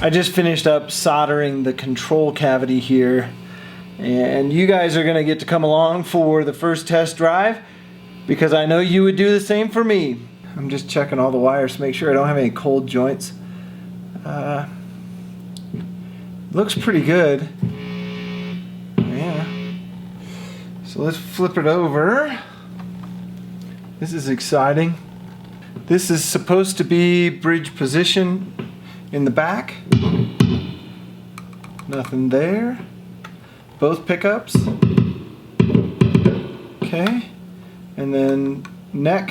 I just finished up soldering the control cavity here, and you guys are gonna get to come along for the first test drive because I know you would do the same for me. I'm just checking all the wires to make sure I don't have any cold joints. Looks pretty good. Yeah. So let's flip it over. This is exciting. This is supposed to be bridge position in the back. Nothing there. Both pickups. Okay. And then neck.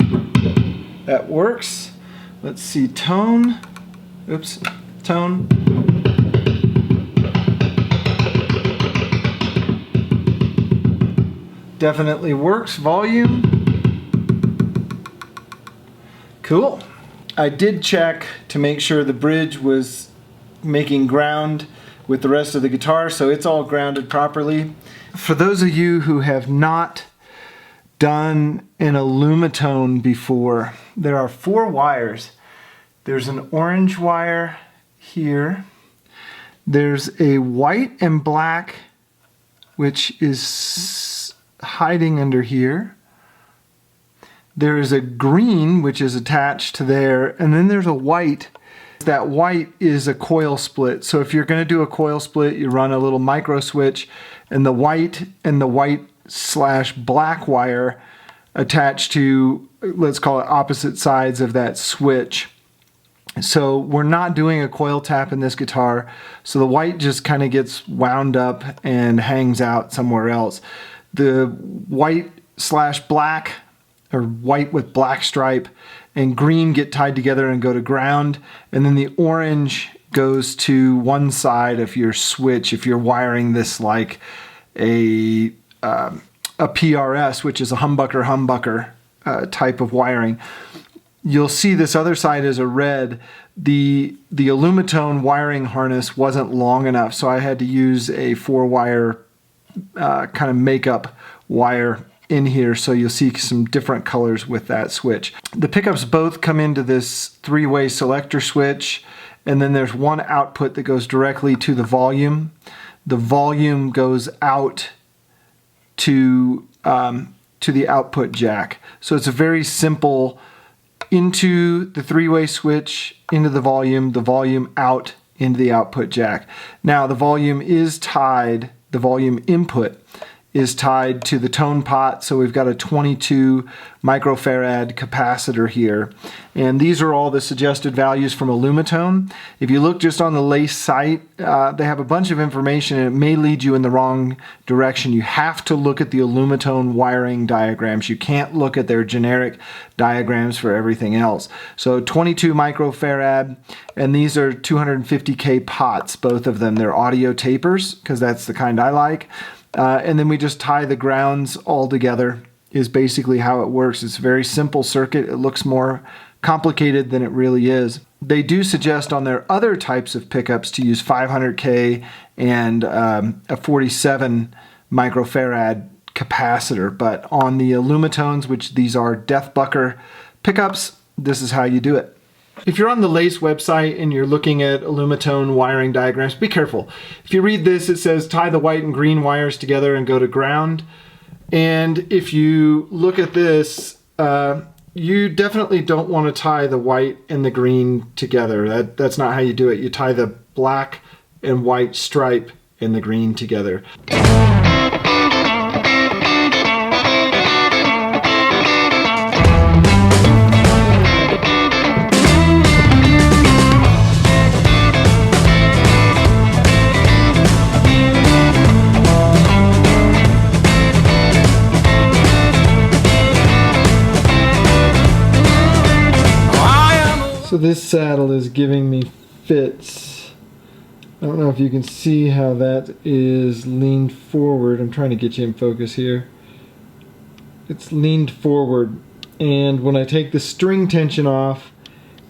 That works. Let's see, tone. Oops, tone. Definitely works. Volume. Cool. I did check to make sure the bridge was making ground with the rest of the guitar, so it's all grounded properly. For those of you who have not done an Alumitone before, there are 4 wires. There's an orange wire here. There's a white and black, which is hiding under here. There is a green, which is attached to there, and then there's a white. That white is a coil split. So if you're going to do a coil split, you run a little micro switch, and the white / black wire attached to, let's call it, opposite sides of that switch. So we're not doing a coil tap in this guitar, so the white just kind of gets wound up and hangs out somewhere else. The white / black, or white with black stripe, and green get tied together and go to ground, and then the orange goes to one side of your switch if you're wiring this like a PRS, which is a humbucker type of wiring. You'll see this other side is a red. The Alumitone wiring harness wasn't long enough, so I had to use a 4-wire kind of makeup wire in here, so you'll see some different colors with that switch. The pickups both come into this 3-way selector switch, and then there's one output that goes directly to the volume. The volume goes out to the output jack. So it's a very simple into the 3-way switch, into the volume out into the output jack. Now the volume is tied, the volume input is tied to the tone pot, so we've got a 22 microfarad capacitor here. And these are all the suggested values from Alumitone. If you look just on the Lace site, they have a bunch of information and it may lead you in the wrong direction. You have to look at the Alumitone wiring diagrams. You can't look at their generic diagrams for everything else. So 22 microfarad, and these are 250K pots, both of them. They're audio tapers, because that's the kind I like. And then we just tie the grounds all together is basically how it works. It's a very simple circuit. It looks more complicated than it really is. They do suggest on their other types of pickups to use 500K and a 47 microfarad capacitor, but on the Alumitones, which these are Deathbucker pickups, this is how you do it. If you're on the Lace website and you're looking at Alumitone wiring diagrams, be careful. If you read this, it says tie the white and green wires together and go to ground. And if you look at this, you definitely don't want to tie the white and the green together. That's not how you do it. You tie the black and white stripe and the green together. So this saddle is giving me fits. I don't know if you can see how that is leaned forward. I'm trying to get you in focus here. It's leaned forward, and when I take the string tension off,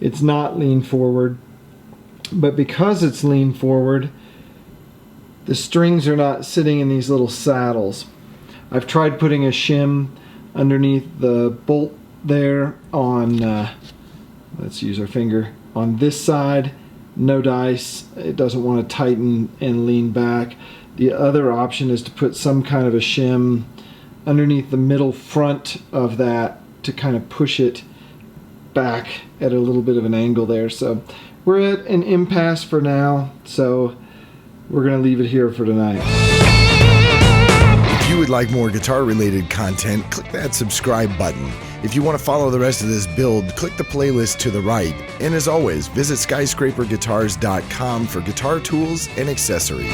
it's not leaned forward. But because it's leaned forward, the strings are not sitting in these little saddles. I've tried putting a shim underneath the bolt there on let's use our finger on this side, no dice. It doesn't want to tighten and lean back. The other option is to put some kind of a shim underneath the middle front of that to kind of push it back at a little bit of an angle there. So we're at an impasse for now, so we're going to leave it here for tonight. If you would like more guitar-related content, click that subscribe button. If you want to follow the rest of this build, click the playlist to the right. And as always, visit skyscraperguitars.com for guitar tools and accessories.